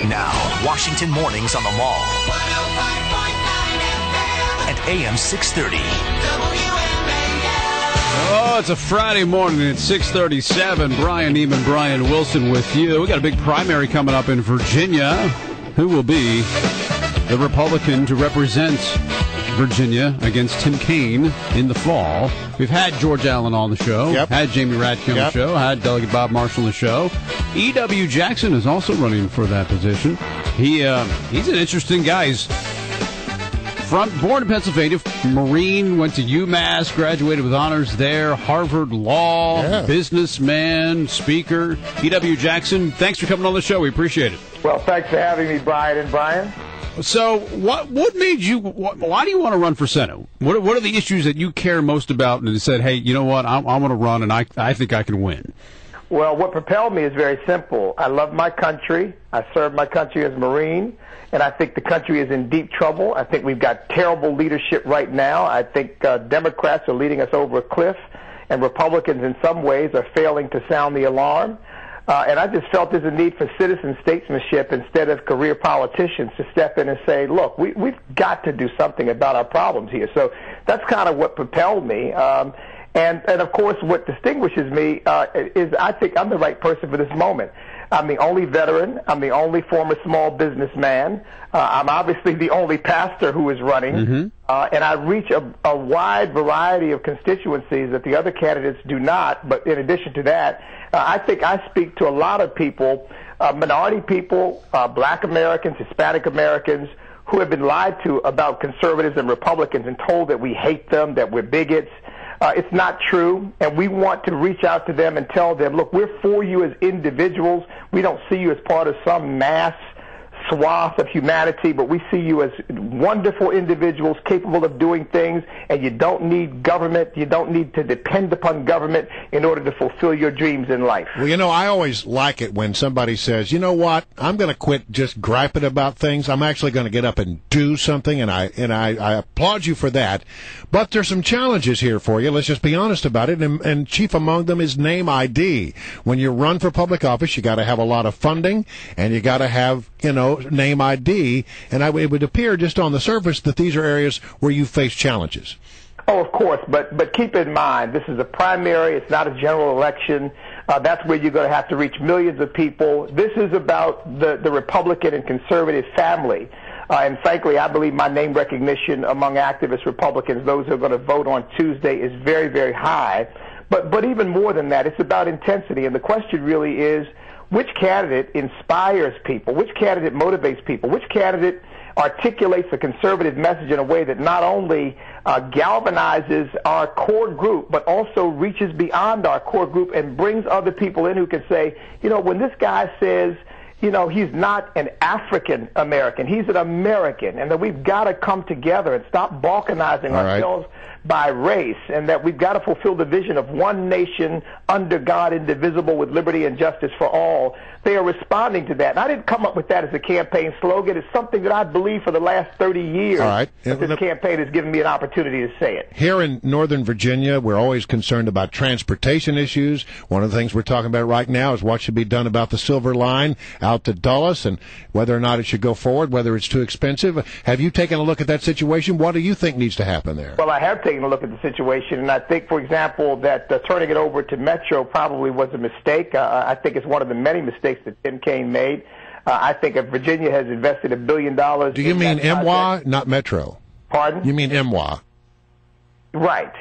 Now, Washington mornings on the Mall. And AM 630. Oh, it's a Friday morning at 6:37. Brian Neiman, Brian Wilson with you. We got a big primary coming up in Virginia. Who will be the Republican to represent Virginia against Tim Kaine in the fall? We've had George Allen on the show, had Jamie Radke on the show, had Delegate Bob Marshall on the show. E.W. Jackson is also running for that position. He's an interesting guy. He's born in Pennsylvania, Marine, went to UMass, graduated with honors there, Harvard Law, businessman, speaker. E.W. Jackson, thanks for coming on the show. We appreciate it. Well, thanks for having me, Brian and Brian. So what made you, why do you want to run for Senate? What are the issues that you care most about and you said, hey, you know what, I want to run and I think I can win? Well, what propelled me is very simple. I love my country. I served my country as a Marine, and I think the country is in deep trouble. I think we've got terrible leadership right now. I think Democrats are leading us over a cliff, and Republicans in some ways are failing to sound the alarm. And I just felt there's a need for citizen statesmanship instead of career politicians to step in and say, look, we've got to do something about our problems here. So that's kind of what propelled me. And of course, what distinguishes me is I think I'm the right person for this moment. I'm the only veteran. I'm the only former small businessman. I'm obviously the only pastor who is running. And I reach a wide variety of constituencies that the other candidates do not. But in addition to that, I think I speak to a lot of people, minority people, black Americans, Hispanic Americans, who have been lied to about conservatives and Republicans and told that we hate them, that we're bigots. It's not true, and we want to reach out to them and tell them, look, we're for you as individuals. We don't see you as part of some mass swath of humanity, but we see you as wonderful individuals capable of doing things, and you don't need government. You don't need to depend upon government in order to fulfill your dreams in life. Well, you know, I always like it when somebody says, you know what, I'm going to quit just griping about things. I'm actually going to get up and do something, and I applaud you for that. But there's some challenges here for you. Let's just be honest about it, and chief among them is name ID. When you run for public office, you got to have a lot of funding, and you got to have, name ID, and it would appear just on the surface that these are areas where you face challenges. Oh, of course, but keep in mind, this is a primary. It's not a general election. That's where you're going to have to reach millions of people. This is about the Republican and conservative family. And frankly, I believe my name recognition among activist Republicans, those who are going to vote on Tuesday, is very, very high. But even more than that, it's about intensity. And the question really is, which candidate inspires people? Which candidate motivates people? Which candidate articulates a conservative message in a way that not only galvanizes our core group, but also reaches beyond our core group and brings other people in who can say, when this guy says, he's not an African American, he's an American, and that we've got to come together and stop balkanizing ourselves by race, and that we've got to fulfill the vision of one nation under God, indivisible, with liberty and justice for all. They are responding to that. And I didn't come up with that as a campaign slogan. It's something that I believe for the last 30 years. All right. This campaign has given me an opportunity to say it. Here in Northern Virginia, we're always concerned about transportation issues. One of the things we're talking about right now is what should be done about the Silver Line out to Dulles and whether or not it should go forward, whether it's too expensive. Have you taken a look at that situation? What do you think needs to happen there? Well, I have taken a look at the situation, and I think, for example, that turning it over to Metro probably was a mistake. I think it's one of the many mistakes that Tim Kaine made. I think if Virginia has invested $1 billion. Do you mean MWA, not Metro? Pardon? You mean MWA? Right.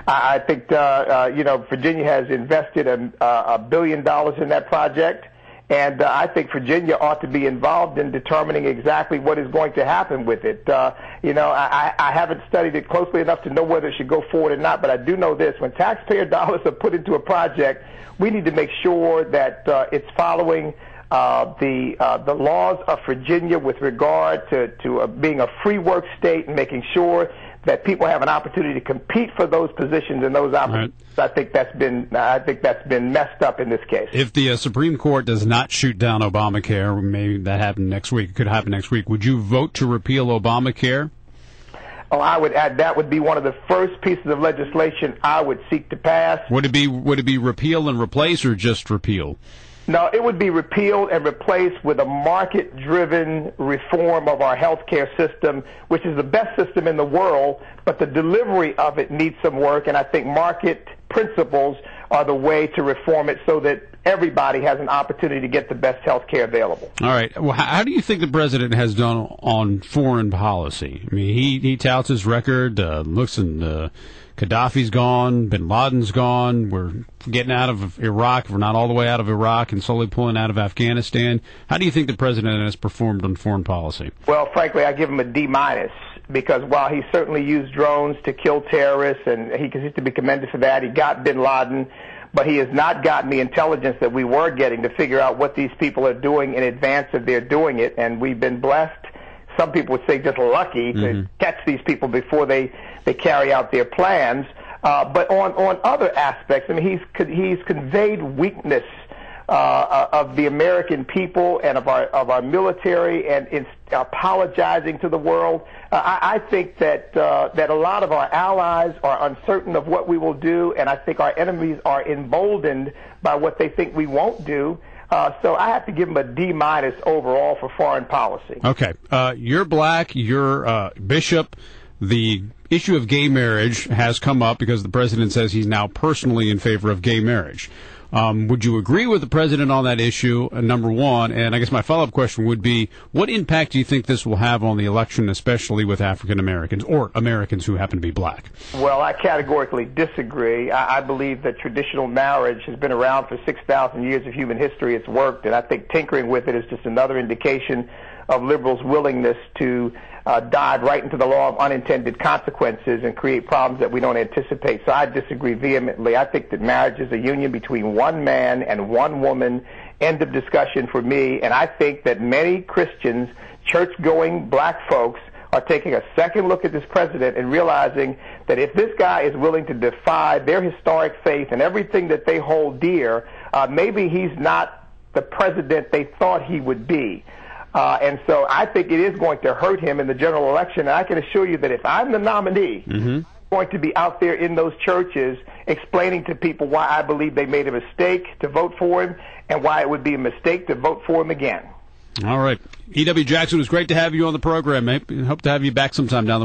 I think Virginia has invested $1 billion in that project. And I think Virginia ought to be involved in determining exactly what is going to happen with it. I haven't studied it closely enough to know whether it should go forward or not, but I do know this. When taxpayer dollars are put into a project, we need to make sure that it's following the laws of Virginia with regard to being a free work state and making sure that people have an opportunity to compete for those positions and those opportunities. Right. I think that's been messed up in this case. If the Supreme Court does not shoot down Obamacare, maybe that happened next week. It could happen next week. Would you vote to repeal Obamacare? Oh, I would add that would be one of the first pieces of legislation I would seek to pass. Would it be repeal and replace or just repeal? No, it would be repealed and replaced with a market-driven reform of our healthcare system, which is the best system in the world, but the delivery of it needs some work, and I think market principles are the way to reform it so that everybody has an opportunity to get the best health care available. All right. Well, how do you think the president has done on foreign policy? I mean, he touts his record, looks and Gaddafi's gone, bin Laden's gone, we're getting out of Iraq, we're not all the way out of Iraq, and slowly pulling out of Afghanistan. How do you think the president has performed on foreign policy? Well, frankly, I give him a D-, because while he certainly used drones to kill terrorists, and he continues to be commended for that, he got bin Laden, but he has not gotten the intelligence that we were getting to figure out what these people are doing in advance of their doing it, and we've been blessed, some people would say just lucky, to catch these people before they carry out their plans. But on other aspects, I mean, he's conveyed weakness of the American people and of our military, and in apologizing to the world. I think that a lot of our allies are uncertain of what we will do, and I think our enemies are emboldened by what they think we won't do. So I have to give him a D- overall for foreign policy. Okay. You're black, you're bishop. The issue of gay marriage has come up because the president says he's now personally in favor of gay marriage. Would you agree with the president on that issue, number one? And I guess my follow-up question would be, what impact do you think this will have on the election, especially with African Americans or Americans who happen to be black? Well, I categorically disagree. I believe that traditional marriage has been around for 6,000 years of human history. It's worked, and I think tinkering with it is just another indication of liberals' willingness to dive right into the law of unintended consequences and create problems that we don't anticipate. So I disagree vehemently. I think that marriage is a union between one man and one woman. End of discussion for me. And I think that many Christians, church-going black folks, are taking a second look at this president and realizing that if this guy is willing to defy their historic faith and everything that they hold dear, maybe he's not the president they thought he would be. And so I think it is going to hurt him in the general election. And I can assure you that if I'm the nominee, I'm going to be out there in those churches explaining to people why I believe they made a mistake to vote for him and why it would be a mistake to vote for him again. All right. E.W. Jackson, it was great to have you on the program, mate. Hope to have you back sometime down the road.